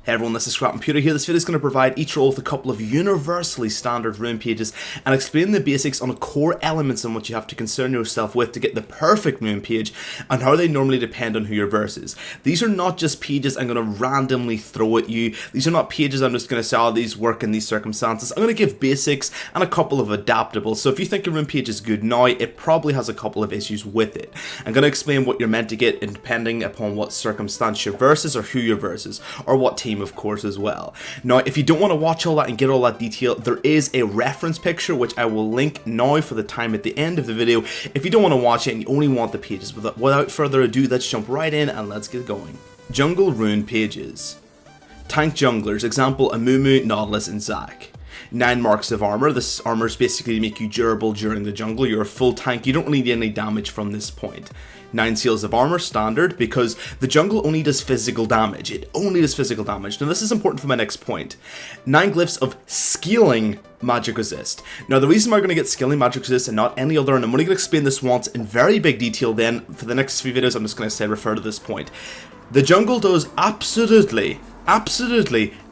Hey everyone, this is ScrapComputer here. This video is going to provide each role with a couple of universally standard rune pages and explain the basics on the core elements on what you have to concern yourself with to get the perfect rune page and how they normally depend on who your verse is. These are not just pages I'm going to randomly throw at you. These are not pages I'm just going to say, oh, these work in these circumstances. I'm going to give basics and a couple of adaptables. So if you think a rune page is good now, it probably has a couple of issues with it. I'm going to explain what you're meant to get depending upon what circumstance your verse is or who your verse is or what team of course as well. Now if you don't want to watch all that and get all that detail, there is a reference picture which I will link now for the time at the end of the video if you don't want to watch it and you only want the pages. Without further ado, let's jump right in and let's get going. Jungle rune pages. Tank junglers, example Amumu, Nautilus and Zac. 9 marks of armor. This armor is basically to make you durable during the jungle. You're a full tank, you don't need any damage from this point. 9 seals of armor, standard, because the jungle only does physical damage. It only does physical damage. Now this is important for my next point. 9 glyphs of scaling magic resist. Now the reason why we're going to get scaling magic resist and not any other, and I'm only going to explain this once in very big detail, then for the next few videos I'm just going to say refer to this point. The jungle does absolutely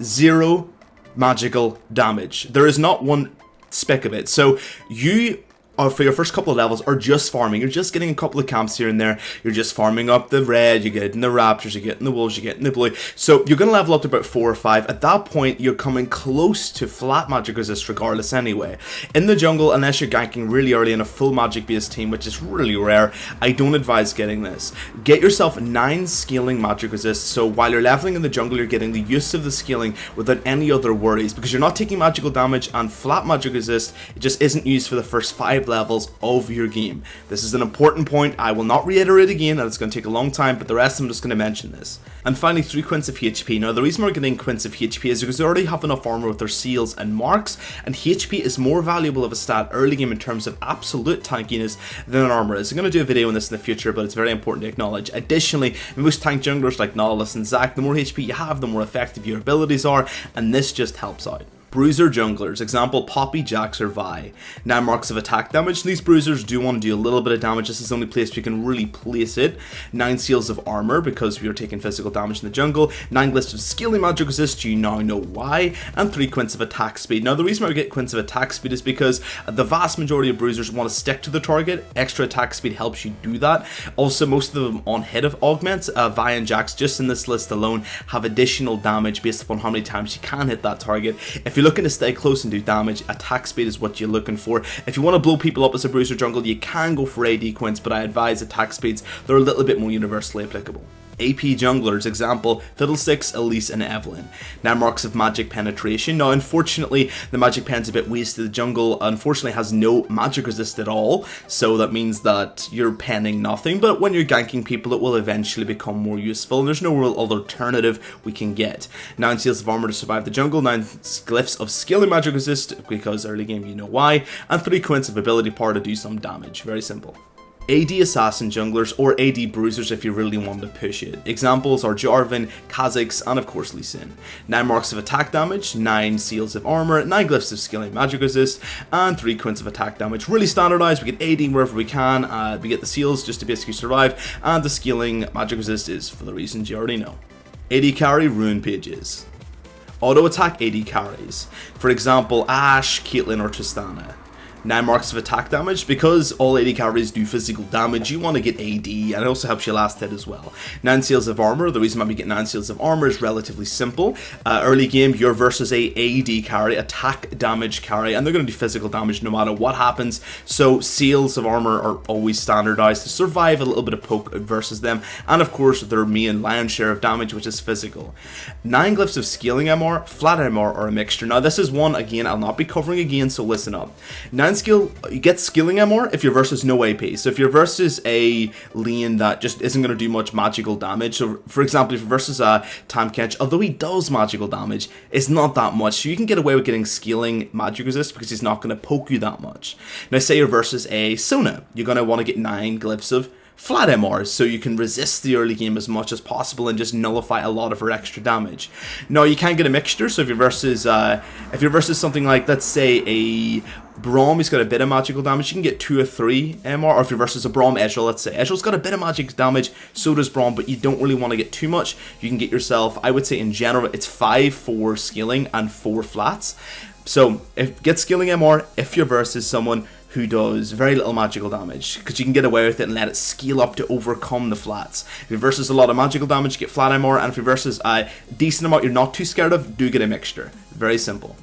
zero magical damage. There is not one speck of it. So you are, for your first couple of levels, are just farming. You're just getting a couple of camps here and there. You're just farming up the red, you're getting the raptors, you're getting the wolves, you're getting the blue. So you're going to level up to about 4 or 5. At that point, you're coming close to flat magic resist regardless anyway. In the jungle, unless you're ganking really early in a full magic based team, which is really rare, I don't advise getting this. Get yourself 9 scaling magic resist, so while you're leveling in the jungle, you're getting the use of the scaling without any other worries, because you're not taking magical damage, and flat magic resist, it just isn't used for the first 5 levels of your game. This is an important point. I will not reiterate again, and it's going to take a long time, but the rest I'm just going to mention this. And finally, 3 quints of HP. Now the reason we're getting quints of HP is because they already have enough armor with their seals and marks, and HP is more valuable of a stat early game in terms of absolute tankiness than an armor is. I'm going to do a video on this in the future, but it's very important to acknowledge. Additionally, most tank junglers like Nautilus and Zac, the more HP you have, the more effective your abilities are, and this just helps out. Bruiser Junglers, example Poppy, Jax or Vi. 9 marks of attack damage. These bruisers do want to do a little bit of damage. This is the only place we can really place it. 9 seals of armor, because we are taking physical damage in the jungle. 9 glyphs of scaling magic resist, you now know why. And 3 quints of attack speed. Now the reason why we get quints of attack speed is because the vast majority of bruisers want to stick to the target. Extra attack speed helps you do that. Also, most of them on hit of augments. Vi and Jax, just in this list alone, have additional damage based upon how many times you can hit that target. If you're looking to stay close and do damage, attack speed is what you're looking for. If you want to blow people up as a bruiser jungle, you can go for AD quints, but I advise attack speeds. They're a little bit more universally applicable. AP junglers, example Fiddlesticks, Elise and Evelyn. 9 marks of magic penetration. Now unfortunately the magic pen's a bit wasted. The jungle unfortunately has no magic resist at all, so that means that you're penning nothing, but when you're ganking people it will eventually become more useful, and there's no real other alternative we can get. 9 seals of armor to survive the jungle, 9 glyphs of scaling magic resist, because early game you know why, and 3 quints of ability power to do some damage. Very simple. AD assassin junglers, or AD bruisers if you really want to push it. Examples are Jarvan, Kha'Zix, and of course Lee Sin. 9 marks of attack damage, 9 seals of armor, 9 glyphs of scaling magic resist, and 3 quints of attack damage. Really standardized. We get AD wherever we can. We get the seals just to basically survive, and the scaling magic resist is for the reasons you already know. AD carry rune pages. Auto attack AD carries. For example, Ashe, Caitlyn, or Tristana. 9 marks of attack damage, because all AD carries do physical damage, you want to get AD, and it also helps you last hit as well. 9 seals of armor. The reason why we get 9 seals of armor is relatively simple. Early game, your versus a AD carry, attack damage carry, and they're going to do physical damage no matter what happens, so seals of armor are always standardized to survive a little bit of poke versus them, and of course their main lion's share of damage, which is physical. 9 glyphs of scaling MR, flat MR, or a mixture. Now this is one, again, I'll not be covering again, so listen up. 9 skill, you get scaling MR if your verse is no AP. So if your verse is a lane that just isn't going to do much magical damage, so for example if your verse is a Tam Kench, although he does magical damage, it's not that much, so you can get away with getting scaling magic resist because he's not going to poke you that much. Now say your verse is a Sona, you're going to want to get 9 glyphs of flat MRs so you can resist the early game as much as possible and just nullify a lot of her extra damage. Now you can get a mixture, so if your verse is something like, let's say, a Braum, he's got a bit of magical damage. You can get 2 or 3 MR, or if you're versus a Braum Ezreal, let's say. Ezreal's got a bit of magic damage, so does Braum, but you don't really want to get too much. You can get yourself, I would say in general, it's 5 for scaling and 4 flats. So, get scaling MR if you're versus someone who does very little magical damage, because you can get away with it and let it scale up to overcome the flats. If you're versus a lot of magical damage, get flat MR, and if you're versus a decent amount you're not too scared of, do get a mixture. Very simple.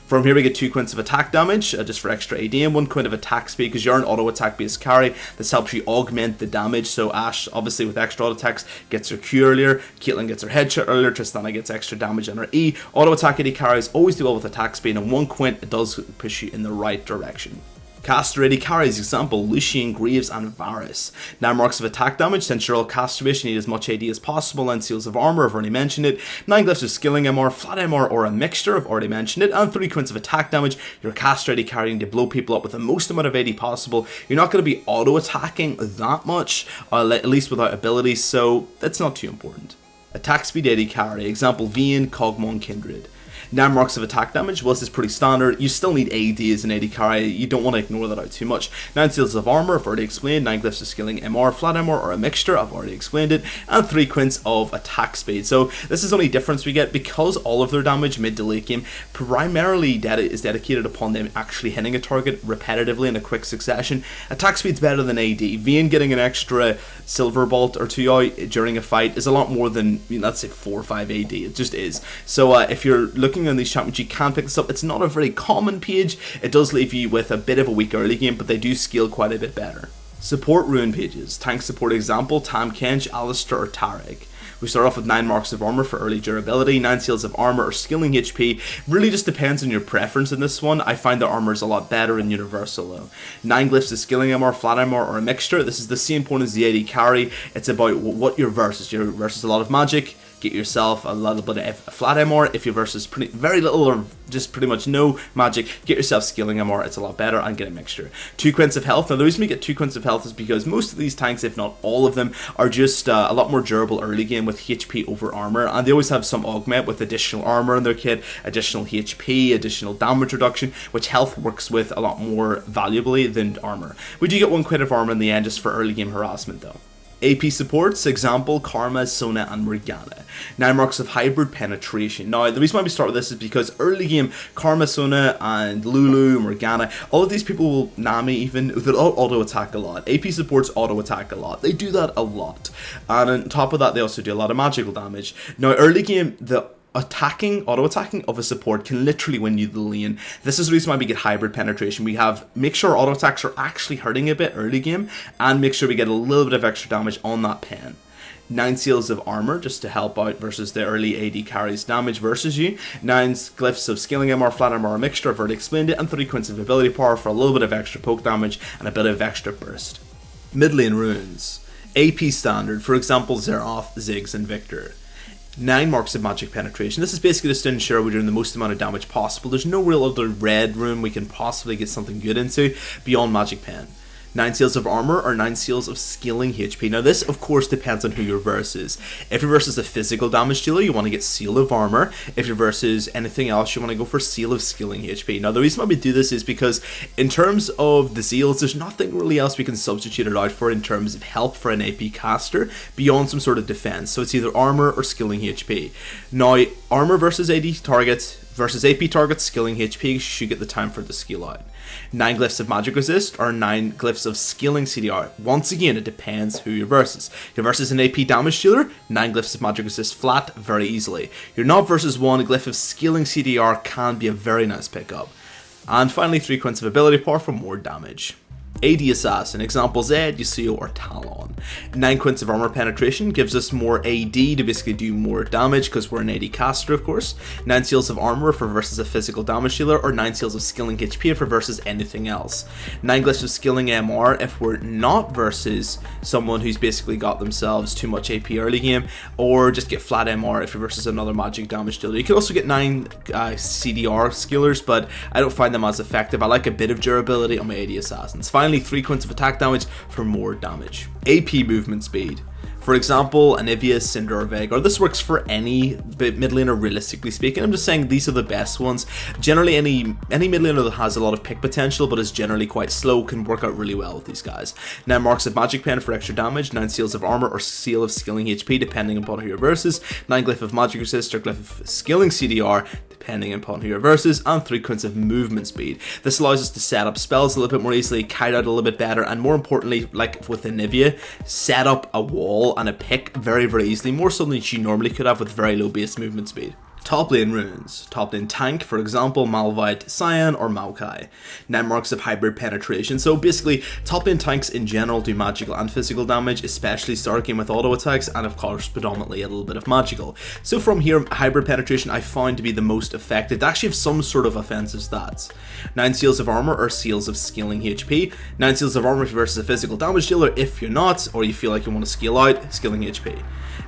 From here we get 2 quints of attack damage, just for extra AD, and 1 quint of attack speed, because you're an auto attack based carry. This helps you augment the damage, so Ashe, obviously with extra auto attacks, gets her Q earlier, Caitlyn gets her headshot earlier, Tristana gets extra damage on her E. Auto attack AD carries always do well with attack speed, and 1 quint, it does push you in the right direction. Caster AD carries, example, Lucian, Greaves, and Varus. 9 marks of attack damage, since you're all caster based, you need as much AD as possible. 9 seals of armor, I've already mentioned it. 9 glyphs of skilling MR, flat MR, or a mixture, I've already mentioned it. And 3 quints of attack damage, you're caster AD carrying to blow people up with the most amount of AD possible. You're not going to be auto attacking that much, at least without abilities, so that's not too important. Attack speed AD carry, example, Vayne, Kog'Maw, Kindred. 9 marks of attack damage, well, this is pretty standard. You still need AD as an AD carry, you don't want to ignore that out too much. 9 seals of armor, I've already explained. 9 glyphs of skilling MR, flat MR, or a mixture, I've already explained it. And 3 quints of attack speed. So this is the only difference we get, because all of their damage mid to late game primarily is dedicated upon them actually hitting a target repetitively in a quick succession. Attack speed's better than AD. Vayne getting an extra silver bolt or 2 out during a fight is a lot more than, let's say, 4 or 5 AD. It just is. So if you're looking on these champions, you can pick this up. It's not a very common page. It does leave you with a bit of a weak early game, but they do scale quite a bit better. Support rune pages. Tank support, example, Tam Kench, Alistair, or Taric. We start off with 9 marks of armor for early durability, 9 seals of armor or skilling HP. Really just depends on your preference in this one. I find the armor is a lot better in universal though. 9 glyphs of skilling MR, flat MR, or a mixture. This is the same point as the AD carry. It's about what you're versus. You're versus a lot of magic, get yourself a little bit of flat MR. If you're versus very little or just pretty much no magic, get yourself skilling MR, it's a lot better, and get a mixture. 2 quints of health. Now the reason we get 2 quints of health is because most of these tanks, if not all of them, are just a lot more durable early game with HP over armor, and they always have some augment with additional armor in their kit, additional HP, additional damage reduction, which health works with a lot more valuably than armor. We do get 1 quint of armor in the end just for early game harassment though. AP supports, example, Karma, Sona, and Morgana. 9 marks of hybrid penetration. Now, the reason why we start with this is because early game, Karma, Sona, and Lulu, Morgana, all of these people will, Nami even, they'll auto attack a lot. AP supports auto attack a lot. They do that a lot. And on top of that, they also do a lot of magical damage. Now, early game, the auto attacking of a support can literally win you the lane. This is the reason why we get hybrid penetration. We make sure auto attacks are actually hurting a bit early game, and make sure we get a little bit of extra damage on that pen. 9 seals of armor just to help out versus the early AD carries damage versus you. 9 glyphs of scaling MR, flat MR, a mixture, I've already explained it, and 3 quints of ability power for a little bit of extra poke damage and a bit of extra burst. Mid lane runes. AP standard, for example, Xerath, Ziggs, and Victor. 9 marks of magic penetration. This is basically just to ensure we're doing the most amount of damage possible. There's no real other red rune we can possibly get something good into beyond magic pen. 9 seals of armor or 9 seals of scaling HP. Now this of course depends on who you're versus. If you're versus a physical damage dealer, you want to get seal of armor. If you're versus anything else, you want to go for seal of skilling HP. Now the reason why we do this is because in terms of the seals, there's nothing really else we can substitute it out for in terms of help for an AP caster beyond some sort of defense. So it's either armor or skilling HP. Now armor versus AD targets versus AP targets, skilling HP, you should get the time for the skill out. 9 glyphs of magic resist or 9 glyphs of skilling CDR. Once again, it depends who you're versus. You're versus an AP damage dealer, 9 glyphs of magic resist flat very easily. You're not versus 1 glyph of skilling CDR can be a very nice pickup. And finally 3 quints of ability power for more damage. AD Assassin, example Zed, Yasuo, or Talon. 9 quints of armor penetration gives us more AD to basically do more damage because we're an AD caster of course. 9 seals of armor for versus a physical damage dealer, or 9 seals of skilling HP for versus anything else. 9 glyphs of skilling MR if we're not versus someone who's basically got themselves too much AP early game, or just get flat MR if you're versus another magic damage dealer. You can also get 9 CDR skillers, but I don't find them as effective. I like a bit of durability on my AD Assassins. Finally, 3 quints of attack damage for more damage. AP movement speed. For example, Anivia, Syndra, or Veigar. This works for any mid laner realistically speaking. I'm just saying these are the best ones. Generally any mid laner that has a lot of pick potential but is generally quite slow can work out really well with these guys. 9 marks of Magic Pen for extra damage, 9 seals of armor or seal of skilling HP depending upon who you're versus, 9 glyph of magic resist or glyph of skilling CDR depending upon who you're versus, and 3 counts of movement speed. This allows us to set up spells a little bit more easily, kite out a little bit better, and more importantly, like with Anivia, set up a wall and a pick very easily, more so than you normally could have with very low base movement speed. Top lane runes. Top lane tank, for example, Malphite, Cyan, or Maokai. 9 marks of hybrid penetration. So basically, top lane tanks in general do magical and physical damage, especially start game with auto attacks, and of course, predominantly a little bit of magical. So from here, hybrid penetration I found to be the most effective. They actually have some sort of offensive stats. 9 seals of armor or seals of scaling HP. 9 seals of armor versus a physical damage dealer if you're not, or you feel like you want to scale out, skilling HP.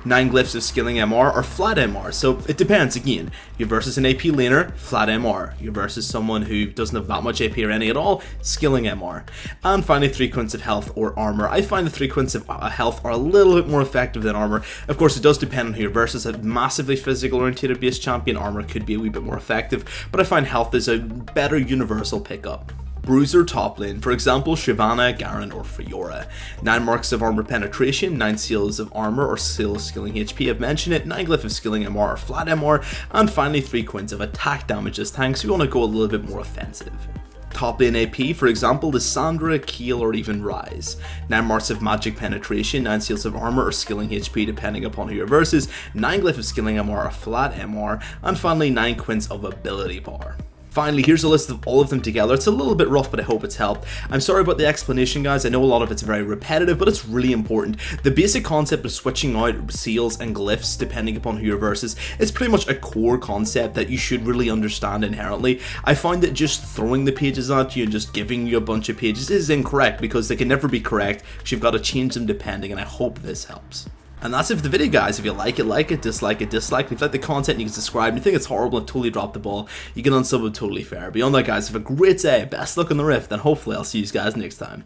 9 glyphs of skilling MR or flat MR. So it depends again. You're versus an AP laner, flat MR. You're versus someone who doesn't have that much AP or any at all, skilling MR. And finally 3 counts of health or armor. I find the 3 counts of health are a little bit more effective than armor. Of course it does depend on who you're versus. A massively physical oriented base champion, armor could be a wee bit more effective, but I find health is a better universal pickup. Bruiser top lane, for example Shyvana, Garen, or Fiora. 9 marks of armor penetration, 9 seals of armor or seal of skilling HP, I've mentioned it, 9 glyph of skilling MR or flat MR, and finally 3 counts of attack damage as tanks, so we want to go a little bit more offensive. Top lane AP, for example, Lissandra, Keel, or even Rise. 9 marks of magic penetration, 9 seals of armor or skilling HP depending upon who you're versus, 9 glyph of skilling MR or flat MR, and finally 9 quints of ability bar. Finally, here's a list of all of them together. It's a little bit rough, but I hope it's helped. I'm sorry about the explanation, guys. I know a lot of it's very repetitive, but it's really important. The basic concept of switching out seals and glyphs depending upon who you're versus is pretty much a core concept that you should really understand inherently. I find that just throwing the pages at you and just giving you a bunch of pages is incorrect because they can never be correct because you've got to change them depending, and I hope this helps. And that's it for the video, guys. If you like it, dislike it, dislike. If you like the content, you can subscribe. If you think it's horrible and totally dropped the ball, you can unsub it, totally fair. Beyond that, guys, have a great day. Best luck on the Rift, and hopefully I'll see you guys next time.